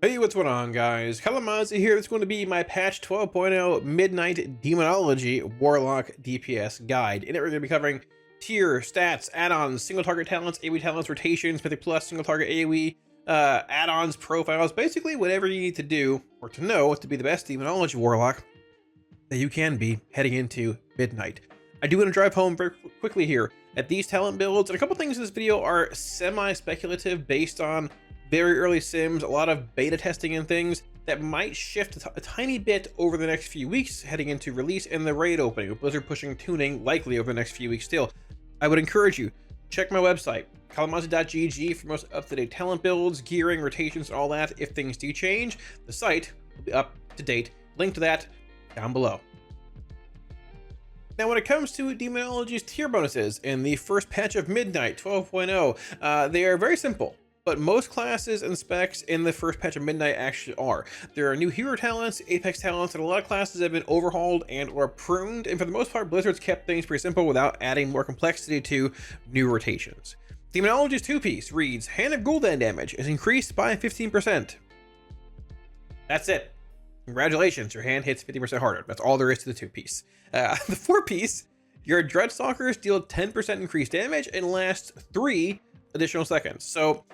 Hey, what's going on, guys? Kalamazi here. It's going to be my patch 12.0 Midnight Demonology Warlock DPS guide. In it, we're going to be covering tier, stats, add-ons, single target talents, AOE talents, rotations, Mythic Plus, single target AOE, add-ons, profiles, basically whatever you need to do or to know to be the best Demonology Warlock that you can be heading into Midnight. I do want to drive home very quickly here that these talent builds and a couple things in this video are semi-speculative based on very early sims, a lot of beta testing and things that might shift a tiny bit over the next few weeks heading into release and the raid opening, with Blizzard pushing tuning likely over the next few weeks still. I would encourage you, check my website, kalamazi.gg, for most up-to-date talent builds, gearing, rotations, and all that. If things do change, the site will be up to date. Link to that down below. Now, when it comes to Demonology's tier bonuses in the first patch of Midnight 12.0, they are very simple. But most classes and specs in the first patch of Midnight actually are. There are new hero talents, apex talents, and a lot of classes have been overhauled and or pruned, and for the most part, Blizzard's kept things pretty simple without adding more complexity to new rotations. Demonology's two-piece reads, Hand of Gul'dan damage is increased by 15%. That's it. Congratulations, your hand hits 50% harder. That's all there is to the two-piece. The four-piece, your Dreadstalkers deal 10% increased damage and last 3 additional seconds. So,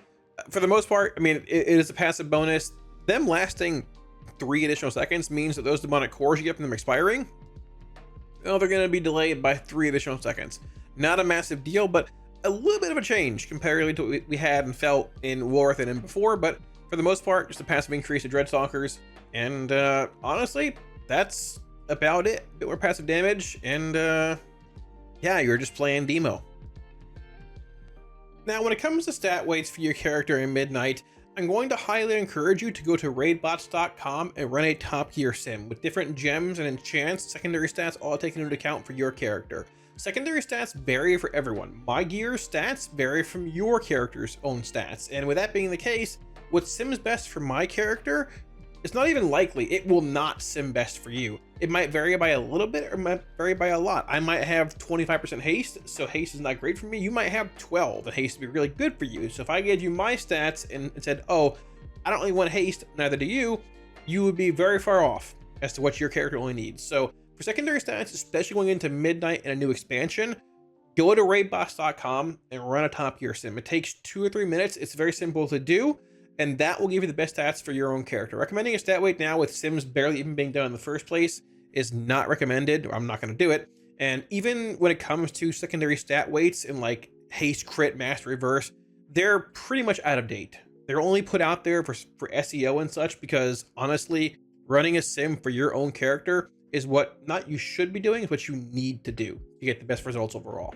for the most part, I mean, it is a passive bonus. Them lasting 3 additional seconds means that those demonic cores you get from them expiring, well, they're going to be delayed by 3 additional seconds. Not a massive deal, but a little bit of a change comparatively to what we had and felt in Warcraft and in before, but for the most part, just a passive increase to Dreadstalkers. And honestly, that's about it. A bit more passive damage, and yeah, you're just playing Demo. Now, when it comes to stat weights for your character in Midnight, I'm going to highly encourage you to go to raidbots.com and run a top gear sim with different gems and enchants, secondary stats all taken into account for your character. Secondary stats vary for everyone. My gear's stats vary from your character's own stats, and with that being the case, what sims best for my character, it's not even likely it will not sim best for you. It might vary by a little bit or might vary by a lot. I might have 25% haste, so haste is not great for me. You might have 12, and haste would be really good for you. So if I gave you my stats and said, oh, I don't really want haste, neither do you, you would be very far off as to what your character only needs. So for secondary stats, especially going into Midnight and a new expansion, go to raidbots.com and run a top gear sim. It takes 2 or 3 minutes. It's very simple to do, and that will give you the best stats for your own character. Recommending a stat weight now with sims barely even being done in the first place is not recommended, or I'm not going to do it. And even when it comes to secondary stat weights in like haste, crit, master, reverse, they're pretty much out of date. They're only put out there for SEO and such because honestly, running a sim for your own character is what not you should be doing, is what you need to do to get the best results overall.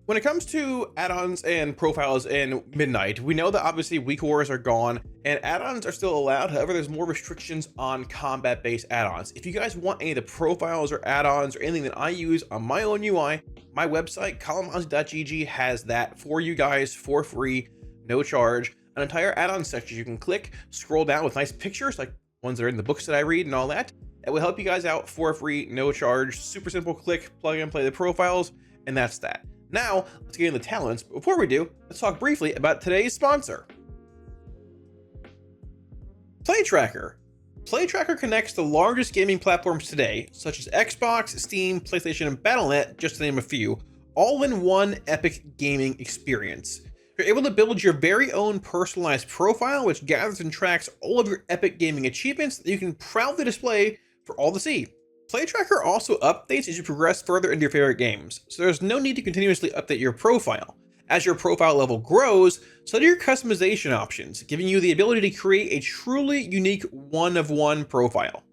When it comes to add-ons and profiles in Midnight, we know that obviously weak wars are gone and add-ons are still allowed. However, there's more restrictions on combat-based add-ons. If you guys want any of the profiles or add-ons or anything that I use on my own UI, my website, kalamazi.gg, has that for you guys for free, no charge. An entire add-on section you can click, scroll down with nice pictures like ones that are in the books that I read and all that. That will help you guys out for free, no charge. Super simple, click, plug and play the profiles, and that's that. Now, let's get into the talents, but before we do, let's talk briefly about today's sponsor. Playtracker. Playtracker connects the largest gaming platforms today, such as Xbox, Steam, PlayStation, and Battle.net, just to name a few, all in one epic gaming experience. You're able to build your very own personalized profile, which gathers and tracks all of your epic gaming achievements that you can proudly display for all to see. Playtracker also updates as you progress further into your favorite games, so there's no need to continuously update your profile. As your profile level grows, so do your customization options, giving you the ability to create a truly unique one-of-one profile.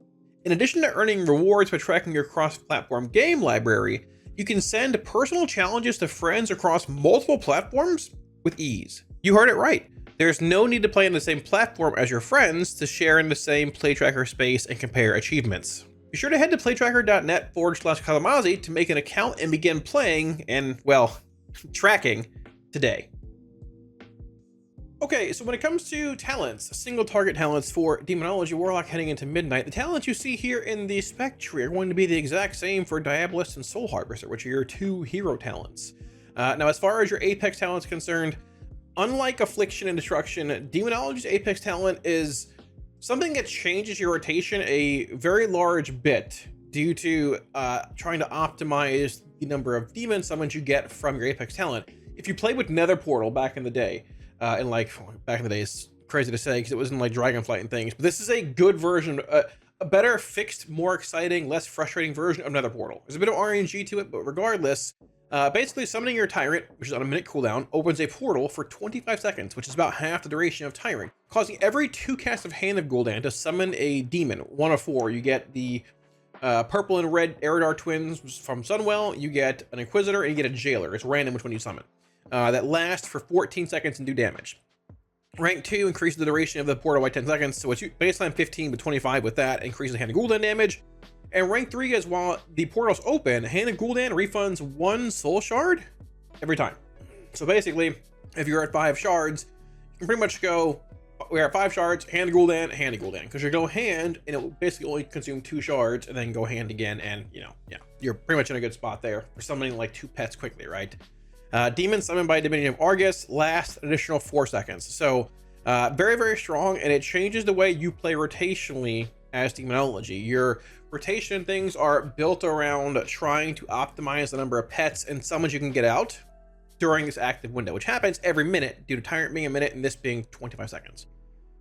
In addition to earning rewards by tracking your cross-platform game library, you can send personal challenges to friends across multiple platforms with ease. You heard it right. There's no need to play on the same platform as your friends to share in the same Playtracker space and compare achievements. Be sure to head to playtracker.net/Kalamazi to make an account and begin playing and, well, tracking today. Okay, so when it comes to talents, single target talents for Demonology Warlock heading into Midnight, the talents you see here in the spec tree are going to be the exact same for Diabolist and Soul Harvester, which are your 2 hero talents. Now, as far as your Apex talents concerned, Unlike Affliction and Destruction, Demonology's Apex talent is something that changes your rotation a very large bit due to trying to optimize the number of demon summons you get from your Apex talent. If you played with Nether Portal back in the day, and like back in the day, it's crazy to say because it wasn't like Dragonflight and things, but this is a good version, a better, fixed, more exciting, less frustrating version of Nether Portal. There's a bit of RNG to it, but regardless, basically summoning your Tyrant, which is on a minute cooldown, opens a portal for 25 seconds, which is about half the duration of Tyrant, causing every 2 casts of Hand of Gul'dan to summon a demon, 1 of 4. You get the purple and red Eridar twins from Sunwell, you get an Inquisitor, and you get a Jailer. It's random which one you summon. That lasts for 14 seconds and do damage. Rank 2 increases the duration of the portal by 10 seconds, so it's baseline 15 but 25 with that, increases Hand of Gul'dan damage. And rank 3 is while the portal's open, Hand of Gul'dan refunds 1 soul shard every time. So basically, if you're at 5 shards, you can pretty much go, we're at 5 shards, Hand of Gul'dan, because you go hand, and it will basically only consume 2 shards, and then go hand again, and yeah, you're pretty much in a good spot there for summoning like 2 pets quickly, right? Demon summoned by Dominion of Argus lasts an additional 4 seconds. So very, very strong, and it changes the way you play rotationally as Demonology. Your rotation things are built around trying to optimize the number of pets and summons you can get out during this active window, which happens every minute due to Tyrant being a minute and this being 25 seconds.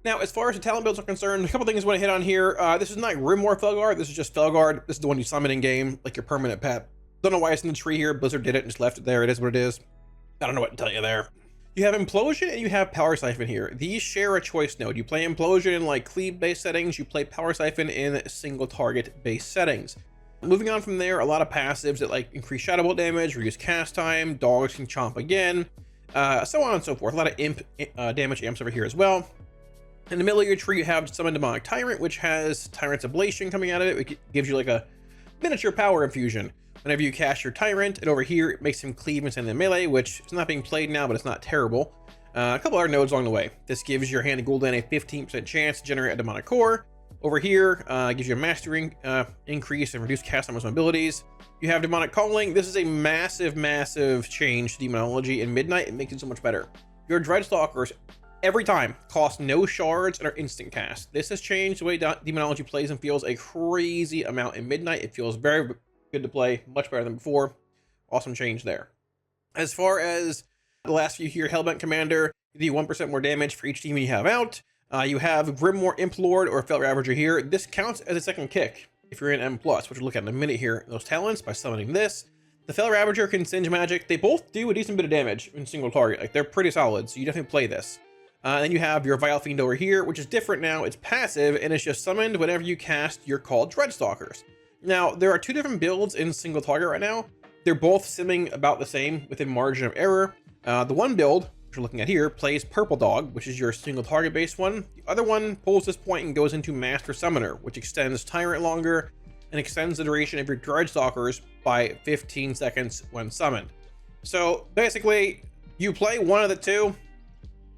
Now, as far as the talent builds are concerned, a couple things I want to hit on here. This is not Grimoire Felguard, this is just Felguard. This is the one you summon in game, like your permanent pet. Don't know why it's in the tree here. Blizzard did it and just left it there. It is what it is. I don't know what to tell you there. You have Implosion and you have Power Siphon here. These share a choice node. You play Implosion in like cleave-based settings. You play Power Siphon in single target-based settings. Moving on from there, a lot of passives that like increase Shadow Bolt damage, reduce cast time, dogs can chomp again, so on and so forth. A lot of imp damage amps over here as well. In the middle of your tree, you have Summon Demonic Tyrant, which has Tyrant's Ablation coming out of it. It gives you like a miniature power infusion. Whenever you cast your Tyrant, and over here it makes him cleave and send in melee, which is not being played now, but it's not terrible. A couple other nodes along the way. This gives your Hand of Gul'dan a 15% chance to generate a Demonic Core. Over here, gives you a Mastering increase and reduced cast time with some abilities. You have Demonic Calling. This is a massive, massive change to Demonology in Midnight. It makes it so much better. Your Dreadstalkers, every time, cost no shards and are instant cast. This has changed the way Demonology plays and feels a crazy amount in Midnight. It feels very good to play, much better than before. Awesome change there. As far as the last few here, Hellbent Commander, you do 1% more damage for each demon you have out. You have Grimoire Imp Lord or Felt Ravager here. This counts as a second kick if you're in M+, which we'll look at in a minute here. Those talents by summoning this. The Felt Ravager can singe magic. They both do a decent bit of damage in single target. Like, they're pretty solid, so you definitely play this. Then you have your Vile Fiend over here, which is different now. It's passive, and it's just summoned whenever you cast your called Dreadstalkers. Now, there are 2 different builds in single target right now. They're both simming about the same within margin of error. The one build, which we're looking at here, plays Purple Dog, which is your single target based one. The other one pulls this point and goes into Master Summoner, which extends Tyrant longer and extends the duration of your Dreadstalkers by 15 seconds when summoned. So basically, you play one of the 2.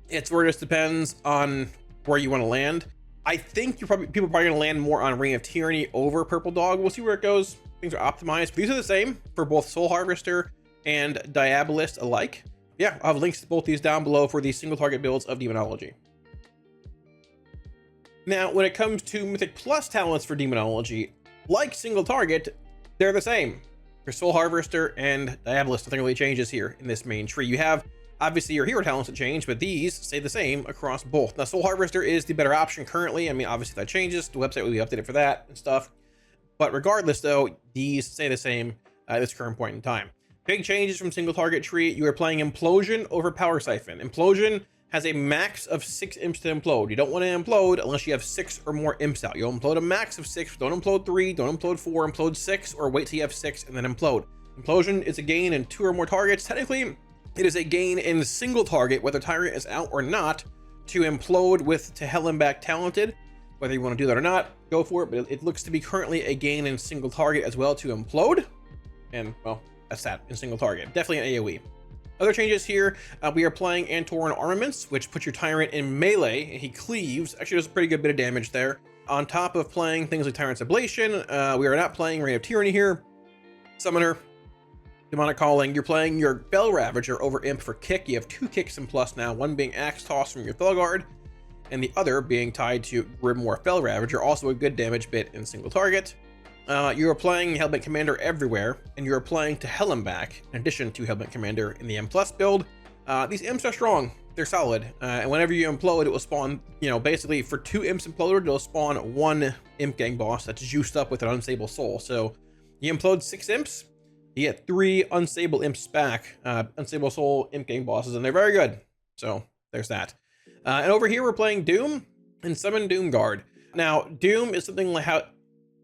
It's where it just depends on where you want to land. I think people are probably going to land more on Ring of Tyranny over Purple Dog. We'll see where it goes. Things are optimized. But these are the same for both Soul Harvester and Diabolist alike. Yeah, I'll have links to both these down below for the single target builds of Demonology. Now, when it comes to Mythic Plus talents for Demonology, like single target, they're the same. For Soul Harvester and Diabolist, nothing really changes here in this main tree. You have obviously your hero talents that change, but these stay the same across both. Now, Soul Harvester is the better option currently. I mean, obviously that changes. The website will be updated for that and stuff. But regardless, though, these stay the same at this current point in time. Big changes from single target tree. You are playing Implosion over Power Siphon. Implosion has a max of 6 imps to implode. You don't want to implode unless you have 6 or more imps out. You'll implode a max of 6. Don't implode 3. Don't implode 4. Implode 6, or wait till you have 6 and then implode. Implosion is a gain in 2 or more targets. Technically, it is a gain in single target, whether Tyrant is out or not, to implode with to Hell and Back Talented. Whether you want to do that or not, go for it. But it looks to be currently a gain in single target as well to implode. And, well, that's that in single target. Definitely an AoE. Other changes here, we are playing Antoran Armaments, which puts your Tyrant in melee. He cleaves. Actually, does a pretty good bit of damage there. On top of playing things like Tyrant's Ablation, we are not playing Reign of Tyranny here. Summoner. Demonic Calling, you're playing your Bell Ravager over Imp for kick. You have 2 kicks in plus now, one being Axe Toss from your Felguard, and the other being tied to Grimoire Bell Ravager, also a good damage bit in single target. You are playing Hellbent Commander everywhere, and you are playing to Hellenbach, in addition to Hellbent Commander in the M plus build. These imps are strong, they're solid, and whenever you implode, it will spawn, basically for 2 imps imploded, it'll spawn 1 imp gang boss that's juiced up with an unstable soul. So you implode 6 imps, you get 3 unstable imps back, unstable soul imp gang bosses, and they're very good. So there's that. And over here, we're playing Doom and Summon Doom Guard. Now, Doom is something like how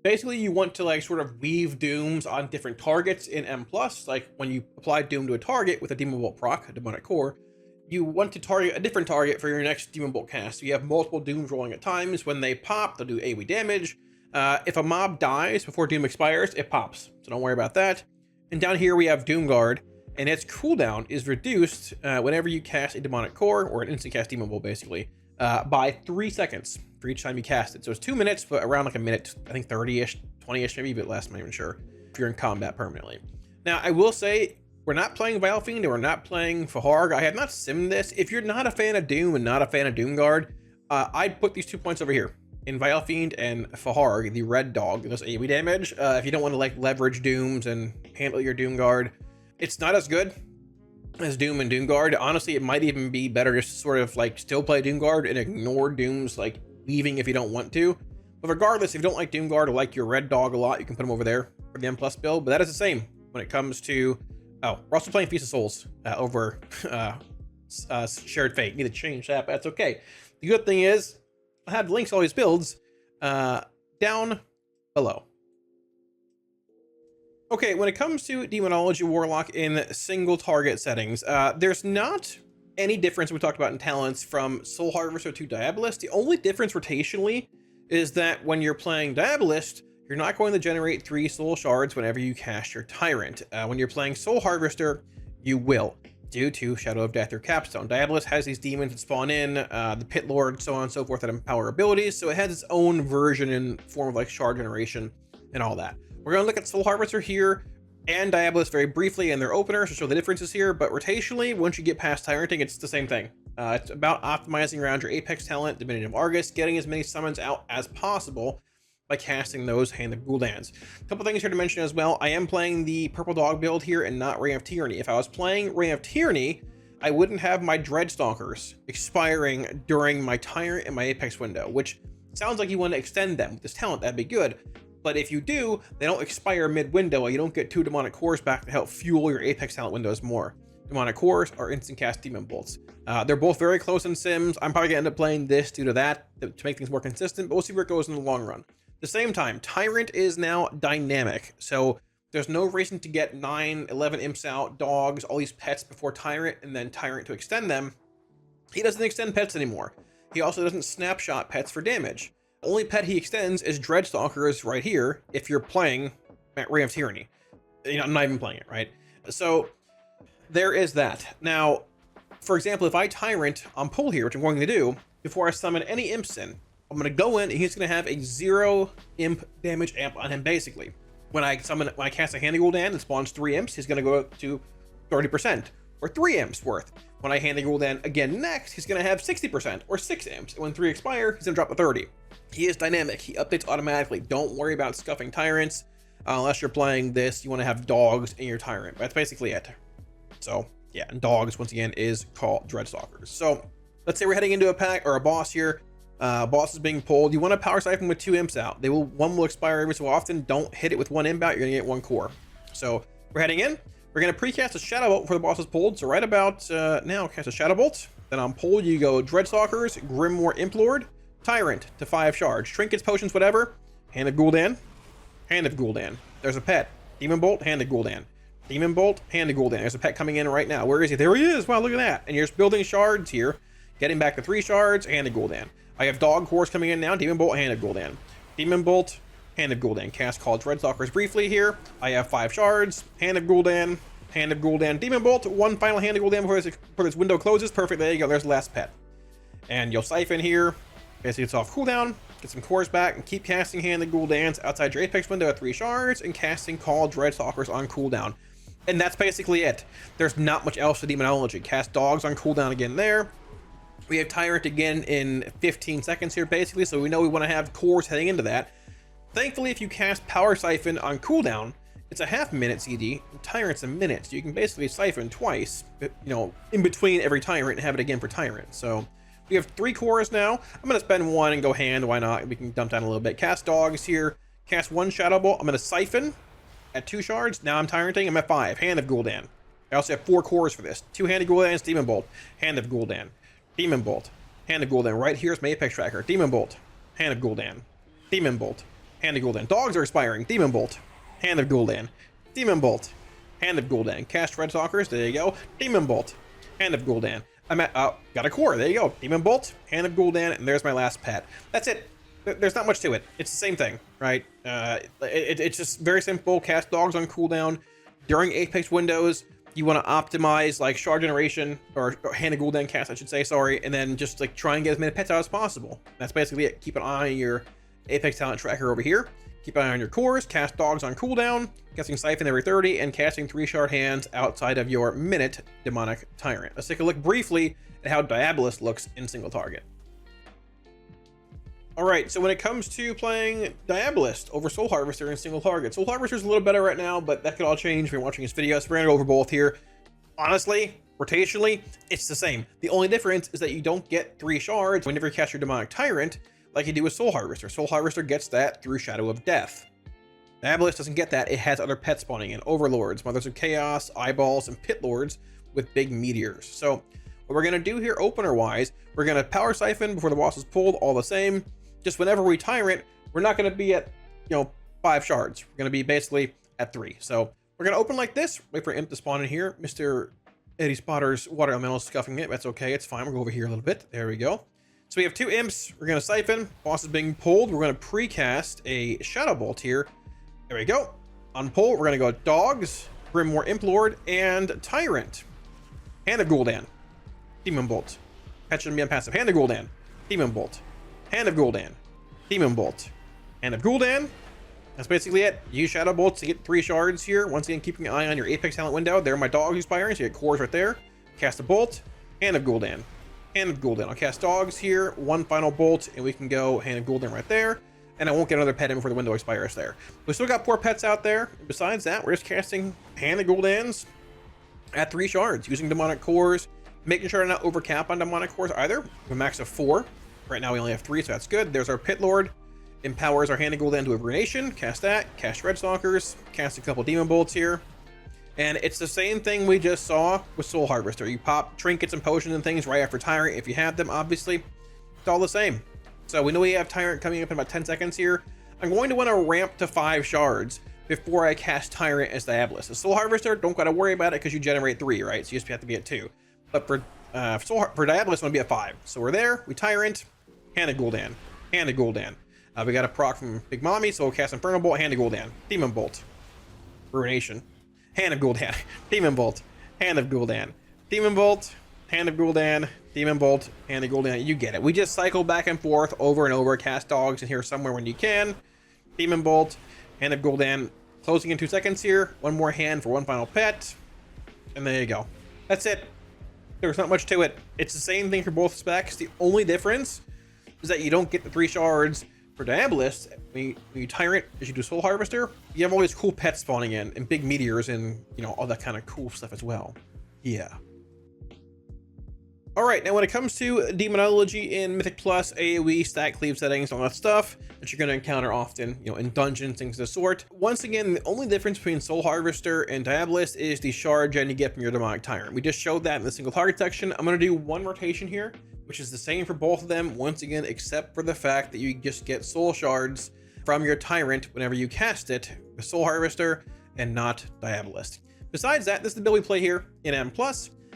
basically you want to like sort of weave dooms on different targets in M+, like when you apply Doom to a target with a Demon Bolt proc, a Demonic Core, you want to target a different target for your next Demon Bolt cast. So you have multiple Dooms rolling at times. When they pop, they'll do AoE damage. If a mob dies before Doom expires, it pops. So don't worry about that. And down here we have Doom Guard, and its cooldown is reduced whenever you cast a Demonic Core, or an instant cast Demon Bolt basically, by 3 seconds for each time you cast it. So it's 2 minutes, but around like a minute, I think 30-ish, 20-ish, maybe a bit less, I'm not even sure, if you're in combat permanently. Now, I will say, we're not playing Vile Fiend, and we're not playing Faharg. I have not simmed this. If you're not a fan of Doom and not a fan of Doom Guard, I'd put these 2 points over here. In Vile Fiend and Faharg, the red dog, that does AoE damage. If you don't want to like leverage Dooms and handle your Doom Guard, it's not as good as Doom and Doom Guard. Honestly, it might even be better just to sort of like still play Doom Guard and ignore Doom's like leaving if you don't want to. But regardless, if you don't like Doom Guard or like your red dog a lot, you can put them over there for the M+ build. But that is the same when it comes to, oh, we're also playing Feast of Souls over Shared Fate. Need to change that, but that's okay. The good thing is, I have links to all these builds down below. Okay, when it comes to Demonology Warlock in single target settings, there's not any difference we talked about in talents from Soul Harvester to Diabolist. The only difference rotationally is that when you're playing Diabolist, you're not going to generate 3 soul shards whenever you cast your Tyrant. When you're playing Soul Harvester, you will, due to Shadow of Death or Capstone. Diabolist has these demons that spawn in, the Pit Lord, so on and so forth, that empower abilities, so it has its own version in form of like shard generation and all that. We're going to look at Soul Harvester here and Diabolist very briefly in their openers to show the differences here, but rotationally, once you get past Tyranting, it's the same thing. It's about optimizing around your Apex talent, Diminutive Argus, getting as many summons out as possible by casting those Hand of Gul'dans. A couple things here to mention as well. I am playing the Purple Dog build here and not Reign of Tyranny. If I was playing Reign of Tyranny, I wouldn't have my Dreadstalkers expiring during my Tyrant and my Apex window, which sounds like you want to extend them with this talent. That'd be good. But if you do, they don't expire mid-window, and you don't get 2 Demonic Cores back to help fuel your Apex talent windows more. Demonic Cores are instant cast Demon Bolts. They're both very close in sims. I'm probably going to end up playing this due to that, to make things more consistent, but we'll see where it goes in the long run. At the same time, Tyrant is now dynamic, so there's no reason to get 9, 11 imps out, dogs, all these pets before Tyrant, and then Tyrant to extend them. He doesn't extend pets anymore. He also doesn't snapshot pets for damage. The only pet he extends is Dreadstalkers right here, if you're playing Reign of Tyranny. I'm not even playing it, right? So there is that. Now, for example, if I Tyrant on pull here, which I'm going to do, before I summon any imps in, I'm going to go in and he's going to have a 0 imp damage amp on him, basically. When I cast a Hand of Gul'dan and spawns 3 imps, he's going to go up to 30%, or 3 imps worth. When I Hand of Gul'dan again next, he's going to have 60%, or 6 imps. And when 3 expire, he's going to drop to 30. He is dynamic. He updates automatically. Don't worry about scuffing Tyrants. Unless you're playing this, you want to have dogs in your Tyrant. That's basically it. So, yeah, and dogs, once again, is called Dreadstalkers. So, let's say we're heading into a pack, or a boss here. Boss is being pulled. You want to power siphon with 2 imps out. One will expire every so often. Don't hit it with 1 imp out. You're going to get 1 core. So, we're heading in. We're going to precast a Shadow Bolt before the boss is pulled. So, right about now, cast a Shadow Bolt. Then on pull, you go Dreadstalkers, Grimoire Imp Lord, Tyrant to 5 shards. Trinkets, potions, whatever. Hand of Gul'dan. Hand of Gul'dan. There's a pet. Demon Bolt, Hand of Gul'dan. Demon Bolt, Hand of Gul'dan. There's a pet coming in right now. Where is he? There he is. Wow, look at that. And you're just building shards here. Getting back to 3 shards, Hand of Gul'dan. I have dog cores coming in now. Demon Bolt, Hand of Gul'dan. Demon Bolt, Hand of Gul'dan. Cast called Dreadstalkers briefly here. I have 5 shards. Hand of Gul'dan. Hand of Gul'dan. Demon Bolt. 1 final Hand of Gul'dan before this window closes. Perfect. There you go. There's the last pet. And you'll siphon here. Basically, it's off cooldown. Get some cores back and keep casting Hand of Gul'dans outside your Apex window at 3 shards and casting Call Dreadstalkers on cooldown. And that's basically it. There's not much else to Demonology. Cast Dogs on cooldown again there. We have Tyrant again in 15 seconds here, basically, so we know we want to have cores heading into that. Thankfully, if you cast Power Siphon on cooldown, it's a half-minute CD, and Tyrant's a minute, so you can basically Siphon twice, you know, in between every Tyrant and have it again for Tyrant. So we have 3 cores now. I'm going to spend 1 and go hand, why not? We can dump down a little bit. Cast Dogs here, cast 1 Shadow Bolt. I'm going to Siphon at 2 shards. Now I'm Tyranting, I'm at 5. Hand of Gul'dan. I also have 4 cores for this. 2-handed Gul'dan, Demon Bolt. Hand of Gul'dan. Demon Bolt. Hand of Gul'dan. Right here is my Apex Tracker. Demon Bolt. Hand of Gul'dan. Demon Bolt. Hand of Gul'dan. Dogs are expiring. Demon Bolt. Hand of Gul'dan. Demon Bolt. Hand of Gul'dan. Cast Red Stalkers. There you go. Demon Bolt. Hand of Gul'dan. I'm at, got a core. There you go. Demon Bolt. Hand of Gul'dan. And there's my last pet. That's it. There's not much to it. It's the same thing, right? It's just very simple. Cast Dogs on cooldown. During Apex windows, you want to optimize like shard generation, or Hand of Gul'dan cast, I should say, sorry, and then just like try and get as many pets out as possible. That's basically it. Keep an eye on your Apex talent tracker over here. Keep an eye on your cores, cast Dogs on cooldown, casting Siphon every 30, and casting 3 shard hands outside of your minute Demonic Tyrant. Let's take a look briefly at how Diabolist looks in single target. Alright, so when it comes to playing Diabolist over Soul Harvester in single target, Soul Harvester's a little better right now, but that could all change if you're watching this video, so we're gonna go over both here. Honestly, rotationally, it's the same. The only difference is that you don't get 3 shards whenever you cast your Demonic Tyrant like you do with Soul Harvester. Soul Harvester gets that through Shadow of Death. Diabolist doesn't get that. It has other pets spawning in. Overlords, Mothers of Chaos, Eyeballs, and Pit Lords with big meteors. So what we're gonna do here opener-wise, we're gonna Power Siphon before the boss is pulled, all the same. Just whenever we Tyrant, we're not going to be at, 5 shards. We're going to be basically at 3. So we're going to open like this, wait for Imp to spawn in here. Mr. Eddie Spotter's Water Elemental is scuffing it. That's okay. It's fine. We'll go over here a little bit. There we go. So we have 2 Imps. We're going to Siphon. Boss is being pulled. We're going to precast a Shadow Bolt here. There we go. On pull, we're going to go Dogs, Grimoire Imp Lord, and Tyrant. Hand of Gul'dan. Demon Bolt. Pet shouldn't be on passive. Hand of Gul'dan. Demon Bolt. Hand of Gul'dan. Demon Bolt. Hand of Gul'dan. That's basically it. Use Shadow Bolts to get 3 shards here. Once again, keeping an eye on your Apex talent window. There are my Dogs expiring, so you get cores right there. Cast a Bolt. Hand of Gul'dan. Hand of Gul'dan. I'll cast Dogs here. 1 final Bolt, and we can go Hand of Gul'dan right there. And I won't get another pet in before the window expires there. We still got 4 pets out there. Besides that, we're just casting Hand of Gul'dans at 3 shards, using Demonic Cores, making sure to not overcap on Demonic Cores either. We have a max of 4. Right now we only have 3, so that's good. There's our Pit Lord. Empowers our Hand of Gul'dan to a Ruination. Cast that. Cast Red Stalkers. Cast a couple Demon Bolts here. And it's the same thing we just saw with Soul Harvester. You pop trinkets and potions and things right after Tyrant if you have them, obviously. It's all the same. So we know we have Tyrant coming up in about 10 seconds here. I'm going to want to ramp to 5 shards before I cast Tyrant as Diabolist. The Soul Harvester, don't gotta worry about it because you generate 3, right? So you just have to be at 2. But for Diabolist, I want to be at 5. So we're there. We Tyrant. Hand of Gul'dan. Hand of Gul'dan. We got a proc from Big Mommy, so we'll cast Infernal Bolt. Hand of Gul'dan. Demon Bolt. Ruination. Hand of Gul'dan. Demon Bolt. Hand of Gul'dan. Demon Bolt. Hand of Gul'dan. Demon Bolt. Hand of Gul'dan. You get it. We just cycle back and forth over and over. Cast Dogs in here somewhere when you can. Demon Bolt. Hand of Gul'dan. Closing in 2 seconds here. 1 more hand for 1 final pet. And there you go. That's it. There's not much to it. It's the same thing for both specs. The only difference is that you don't get the 3 shards for Diabolist. When you Tyrant, as you do Soul Harvester, you have all these cool pets spawning in, and big meteors, and all that kind of cool stuff as well. Yeah. Alright, now when it comes to Demonology in Mythic Plus, AOE, stat cleave settings, all that stuff that you're going to encounter often, in dungeons, things of the sort. Once again, the only difference between Soul Harvester and Diabolist is the shard gen you get from your Demonic Tyrant. We just showed that in the single target section. I'm going to do 1 rotation here, which is the same for both of them, once again, except for the fact that you just get soul shards from your Tyrant whenever you cast it with Soul Harvester and not Diabolist. Besides that, this is the build we play here in M+.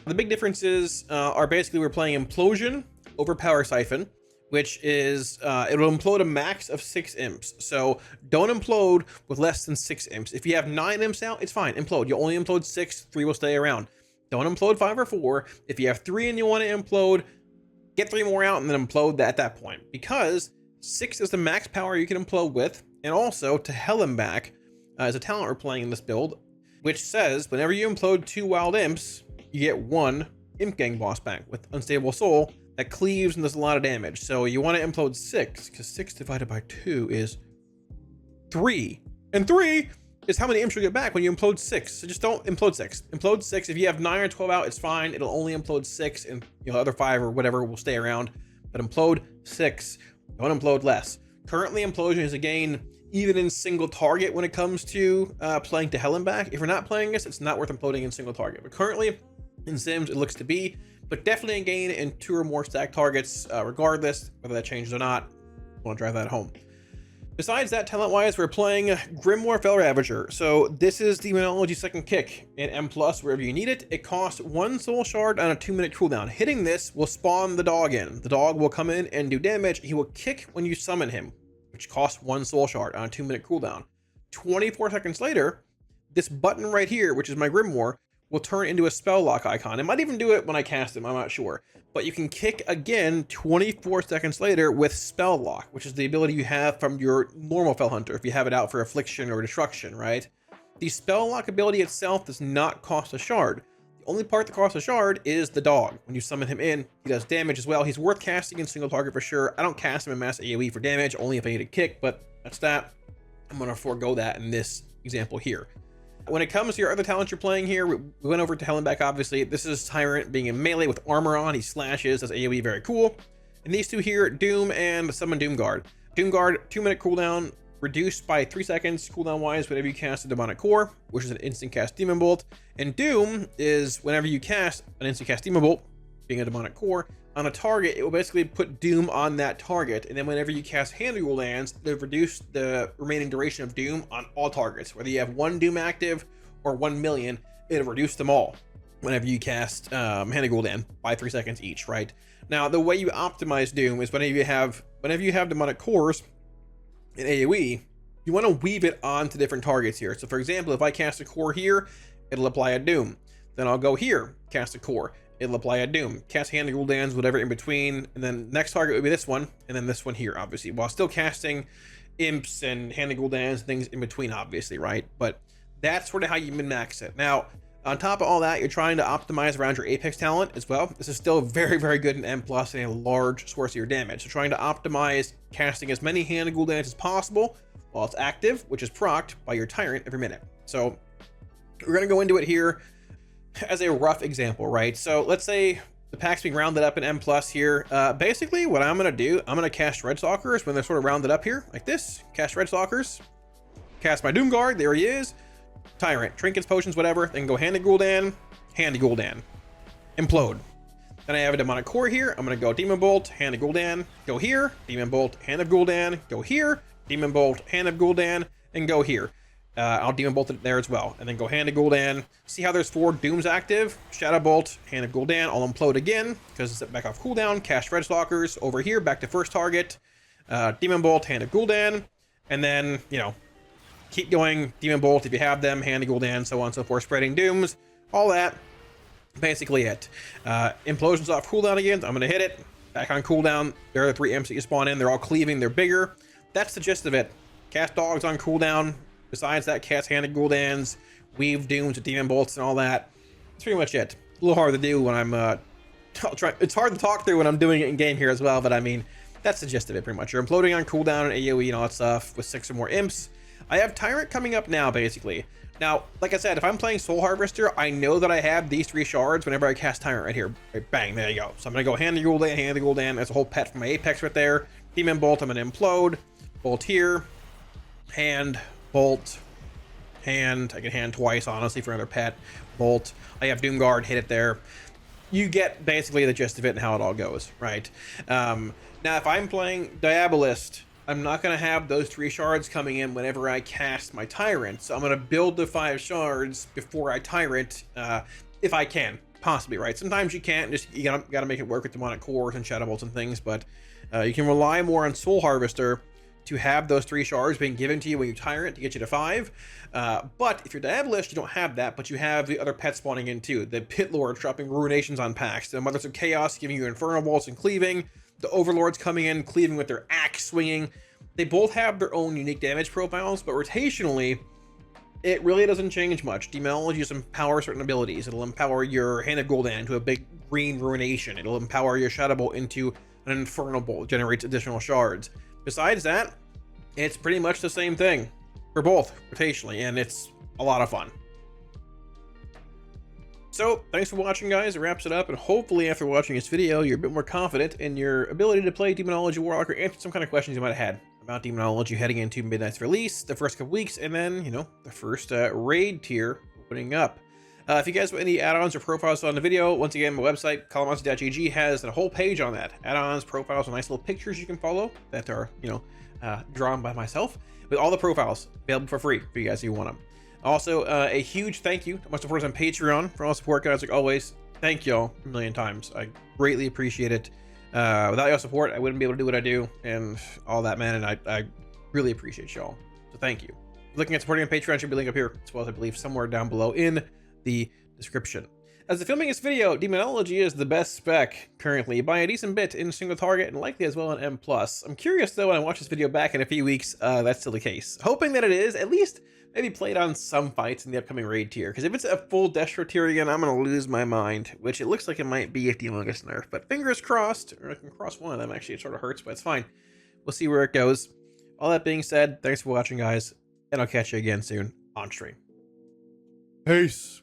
The big differences are basically we're playing Implosion over Power Siphon, which is, it'll implode a max of 6 imps. So don't implode with less than 6 imps. If you have 9 imps out, it's fine, implode. You only implode 6, 3 will stay around. Don't implode 5 or 4. If you have 3 and you want to implode, get 3 more out and then implode that at that point. Because 6 is the max power you can implode with, and also to hell him back, as a talent we're playing in this build, which says whenever you implode 2 wild imps, you get 1 imp gang boss back with unstable soul that cleaves and does a lot of damage. So you want to implode 6, because 6 divided by 2 is 3. And 3 is how many imps you get back when you implode 6. So just don't implode 6. Implode 6. If you have 9 or 12 out, it's fine. It'll only implode 6, and other 5 or whatever will stay around. But implode 6. Don't implode less. Currently, implosion is a gain even in single target when it comes to playing to hell and back. If you're not playing this, it's not worth imploding in single target. But currently, in Sims, it looks to be, but definitely a gain in 2 or more stack targets, regardless whether that changes or not. I want to drive that home. Besides that, talent-wise, we're playing Grimoire Fel Ravager. So this is Demonology second kick in M+, wherever you need it. It costs 1 soul shard on a 2-minute cooldown. Hitting this will spawn the dog in. The dog will come in and do damage. He will kick when you summon him, which costs 1 soul shard on a 2-minute cooldown. 24 seconds later, this button right here, which is my Grimoire, will turn into a spell lock icon. It might even do it when I cast him, I'm not sure. But you can kick again 24 seconds later with spell lock, which is the ability you have from your normal Fel Hunter if you have it out for affliction or destruction, right? The spell lock ability itself does not cost a shard. The only part that costs a shard is the dog. When you summon him in, he does damage as well. He's worth casting in single target for sure. I don't cast him in mass AoE for damage, only if I need a kick, but that's that. I'm gonna forego that in this example here. When it comes to your other talents you're playing here, we went over to Hell and Back, obviously. This is Tyrant being in melee with armor on. He slashes, does AoE, very cool. And these two here, Doom and Summon Doomguard. Doomguard, 2-minute cooldown, reduced by 3 seconds cooldown-wise whenever you cast a Demonic Core, which is an instant cast Demon Bolt. And Doom is whenever you cast an instant cast Demon Bolt, being a Demonic Core, on a target, it will basically put Doom on that target, and then whenever you cast Hand Rule Lands, they've reduced the remaining duration of Doom on all targets. Whether you have 1 Doom active or 1 million, it'll reduce them all whenever you cast Hand Rule Land by 3 seconds each, right? Now, the way you optimize Doom is whenever you have Demonic Cores in AoE, you want to weave it onto different targets here. So for example, if I cast a core here, it'll apply a Doom. Then I'll go here, cast a core, it'll apply a Doom, cast Hand Rule Lands, whatever in between, and then next target would be this one, and then this one here, obviously, while still casting imps and Hand Rule Lands, things in between, obviously, right? But that's sort of how you min-max it. Now, on top of all that, you're trying to optimize around your Apex talent as well. This is still very, very good in M+ and a large source of your damage. So trying to optimize casting as many Hand Rule Lands as possible while it's active, which is procced by your Tyrant every minute. So we're going to go into it here as a rough example, right? So let's say the pack's being rounded up in M+ here. Basically, what I'm going to do, I'm going to cast Red Stalkers when they're sort of rounded up here, like this. Cast Red Stalkers. Cast my Doomguard. There he is. Tyrant. Trinkets, potions, whatever. Then go Hand Gul'dan. Hand Gul'dan. Implode. Then I have a Demonic Core here. I'm going to go Demon Bolt, Hand of Gul'dan. Go here. Demon Bolt, Hand of Gul'dan. Go here. Demon Bolt, Hand of Gul'dan. And go here. I'll Demon Bolt it there as well. And then go Hand of Gul'dan. See how there's 4 Dooms active? Shadow Bolt, Hand of Gul'dan. I'll implode again because it's back off cooldown. Cast Red Stalkers over here. Back to first target. Demon Bolt, Hand of Gul'dan. And then, keep going. Demon Bolt if you have them. Hand of Gul'dan, so on and so forth. Spreading Dooms. All that. Basically it. Implosion's off cooldown again. I'm going to hit it. Back on cooldown. There are the 3 imps that you spawn in. They're all cleaving. They're bigger. That's the gist of it. Cast Dogs on cooldown. Besides that, cast Hand of Gul'dans, weave Dooms with Demon Bolts and all that. That's pretty much it. A little hard to do when I'm it's hard to talk through when I'm doing it in game here as well, but I mean, that's the gist of it pretty much. You're imploding on cooldown and AoE and all that stuff with 6 or more imps. I have Tyrant coming up now, basically. Now, like I said, if I'm playing Soul Harvester, I know that I have these 3 shards whenever I cast Tyrant right here. Right, bang, there you go. So I'm going to go Hand of Gul'dan, Hand of Gul'dan. That's a whole pet for my Apex right there. Demon Bolt, I'm going to implode. Bolt here. Hand. Bolt. Hand. I can hand twice, honestly, for another pet. Bolt. I have Doomguard. Hit it there. You get basically the gist of it and how it all goes, right? Now, if I'm playing Diabolist, I'm not going to have those 3 shards coming in whenever I cast my Tyrant. So I'm going to build the 5 shards before I Tyrant, if I can, possibly, right? Sometimes you can't. Just you gotta make it work with Demonic Cores and Shadow Bolts and things, but you can rely more on Soul Harvester to have those 3 shards being given to you when you Tyrant to get you to 5. But if you're Diabolist, you don't have that, but you have the other pets spawning in too. The Pit Lords dropping Ruinations on packs. The Mothers of Chaos giving you Infernal Bolts and cleaving. The Overlords coming in, cleaving with their axe swinging. They both have their own unique damage profiles, but rotationally, It really doesn't change much. Demonology just empowers certain abilities. It'll empower your Hand of Gul'dan into a big green ruination. It'll empower your Shadow Bolt into an Infernal Bolt, generates additional shards. Besides that, it's pretty much the same thing for both rotationally, and it's a lot of fun. So thanks for watching, guys. It wraps it up, and hopefully after watching this video, you're a bit more confident in your ability to play Demonology Warlock or answer some kind of questions you might have had about Demonology heading into Midnight's release, the first couple weeks, and then, you know, the first raid tier opening up. If you guys want any add-ons or profiles on the video, once again, my website, kalamazi.gg, has a whole page on that. Add-ons, profiles, and nice little pictures you can follow that are, you know, drawn by myself, with all the profiles available for free for you guys if you want them. Also, a huge thank you to my supporters on Patreon for all the support, guys. Like always, thank y'all a million times. I greatly appreciate it. Without your support, I wouldn't be able to do what I do and all that, man. And I really appreciate y'all. So thank you. Looking at supporting on Patreon, should be a link up here, as well as I believe somewhere down below in the description. As of filming this video, Demonology is the best spec currently by a decent bit in single target and likely as well in M+. I'm curious though when I watch this video back in a few weeks, that's still the case. Hoping that it is, at least maybe played on some fights in the upcoming raid tier, because if it's a full Destro tier again, I'm gonna lose my mind, which it looks like it might be if Demon gets nerfed, but fingers crossed, or I can cross one of them. Actually, it sort of hurts, but it's fine. We'll see where it goes. All that being said, thanks for watching, guys, and I'll catch you again soon on stream. Peace.